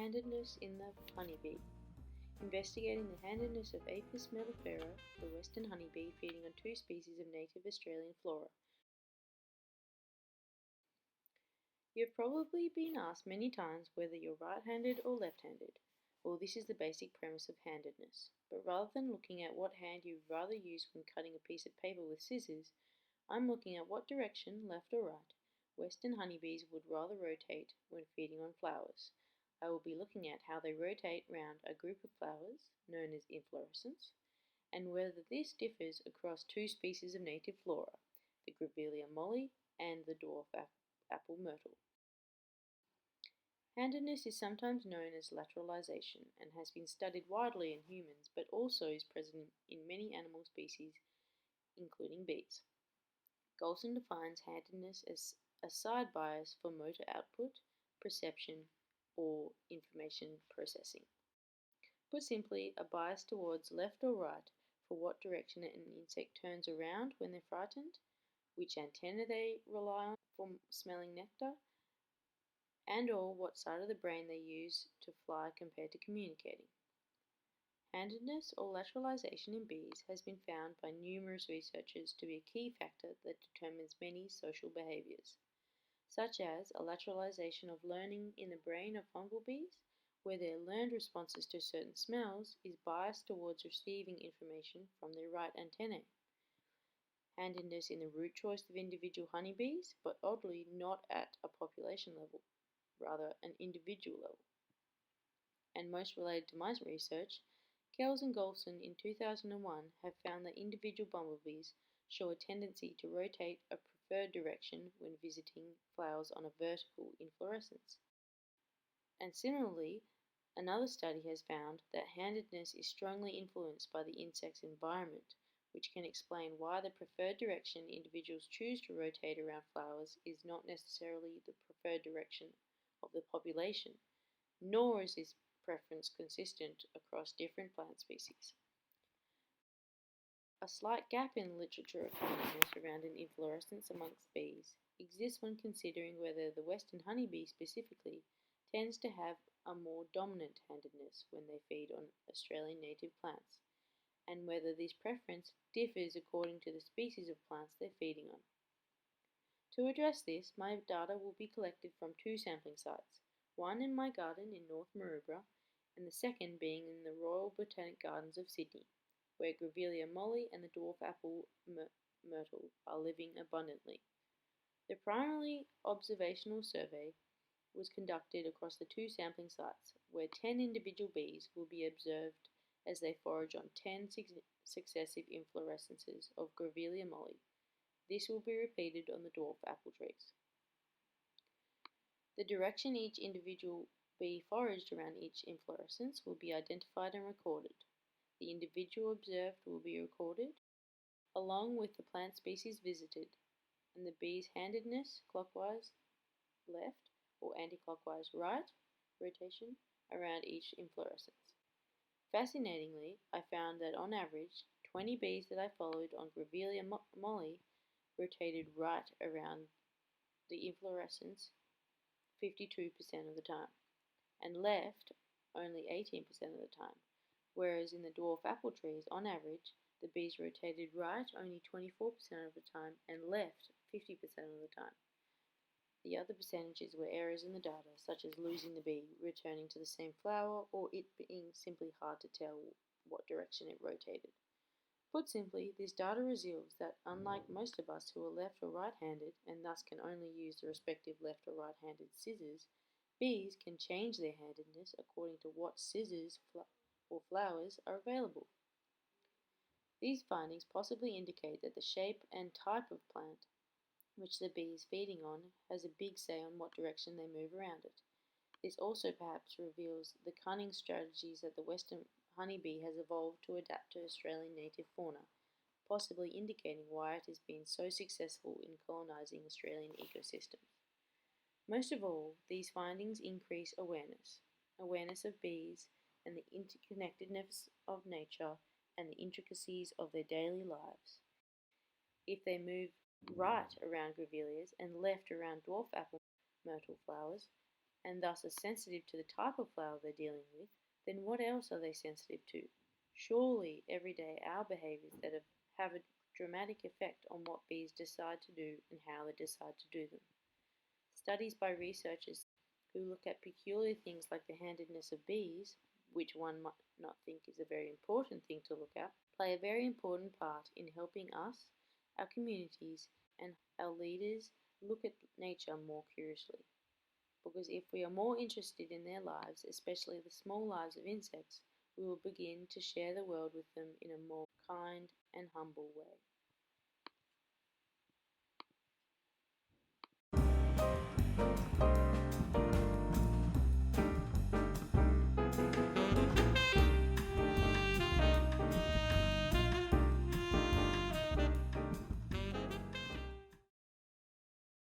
Handedness in the honeybee. Investigating the handedness of Apis mellifera, the western honeybee feeding on 2 species of native Australian flora. You have probably been asked many times whether you're right-handed or left-handed. Well, this is the basic premise of handedness. But rather than looking at what hand you'd rather use when cutting a piece of paper with scissors, I'm looking at what direction, left or right, western honeybees would rather rotate when feeding on flowers. I will be looking at how they rotate round a group of flowers, known as inflorescence, and whether this differs across 2 species of native flora, the Grevillea Molly and the Dwarf apple myrtle. Handedness is sometimes known as lateralization and has been studied widely in humans, but also is present in many animal species, including bees. Golson defines handedness as a side bias for motor output, perception, or information processing. Put simply, a bias towards left or right for what direction an insect turns around when they're frightened, which antenna they rely on for smelling nectar, and/or what side of the brain they use to fly compared to communicating. Handedness or lateralization in bees has been found by numerous researchers to be a key factor that determines many social behaviors, such as a lateralization of learning in the brain of bumblebees, where their learned responses to certain smells is biased towards receiving information from their right antennae. Handedness in the route choice of individual honeybees, but oddly not at a population level, rather an individual level. And most related to my research, Kells and Golson in 2001 have found that individual bumblebees show a tendency to rotate a preferred direction when visiting flowers on a vertical inflorescence. And similarly, another study has found that handedness is strongly influenced by the insect's environment, which can explain why the preferred direction individuals choose to rotate around flowers is not necessarily the preferred direction of the population, nor is this preference consistent across different plant species. A slight gap in the literature of handedness around an inflorescence amongst bees exists when considering whether the western honeybee specifically tends to have a more dominant handedness when they feed on Australian native plants, and whether this preference differs according to the species of plants they're feeding on. To address this, my data will be collected from 2 sampling sites, one in my garden in North Maroubra, and the second being in the Royal Botanic Gardens of Sydney, where Grevillea Molly and the Dwarf apple myrtle are living abundantly. The primary observational survey was conducted across the 2 sampling sites, where 10 individual bees will be observed as they forage on 10 successive inflorescences of Grevillea Molly. This will be repeated on the dwarf apple trees. The direction each individual bee foraged around each inflorescence will be identified and recorded. The individual observed will be recorded, along with the plant species visited, and the bee's handedness clockwise left or anti-clockwise right rotation around each inflorescence. Fascinatingly, I found that on average, 20 bees that I followed on Grevillea Molly rotated right around the inflorescence 52% of the time, and left only 18% of the time, whereas in the dwarf apple trees, on average, the bees rotated right only 24% of the time and left 50% of the time. The other percentages were errors in the data, such as losing the bee, returning to the same flower, or it being simply hard to tell what direction it rotated. Put simply, this data reveals that unlike most of us who are left or right-handed and thus can only use the respective left or right-handed scissors, bees can change their handedness according to what scissors or flowers are available. These findings possibly indicate that the shape and type of plant which the bee is feeding on has a big say on what direction they move around it. This also perhaps reveals the cunning strategies that the western honeybee has evolved to adapt to Australian native fauna, possibly indicating why it has been so successful in colonising Australian ecosystems. Most of all, these findings increase awareness of bees and the interconnectedness of nature and the intricacies of their daily lives. If they move right around grevilleas and left around dwarf apple myrtle flowers, and thus are sensitive to the type of flower they're dealing with, then what else are they sensitive to? Surely, every day our behaviours that have a dramatic effect on what bees decide to do and how they decide to do them. Studies by researchers who look at peculiar things like the handedness of bees, which one might not think is a very important thing to look at, play a very important part in helping us, our communities, and our leaders look at nature more curiously. Because if we are more interested in their lives, especially the small lives of insects, we will begin to share the world with them in a more kind and humble way.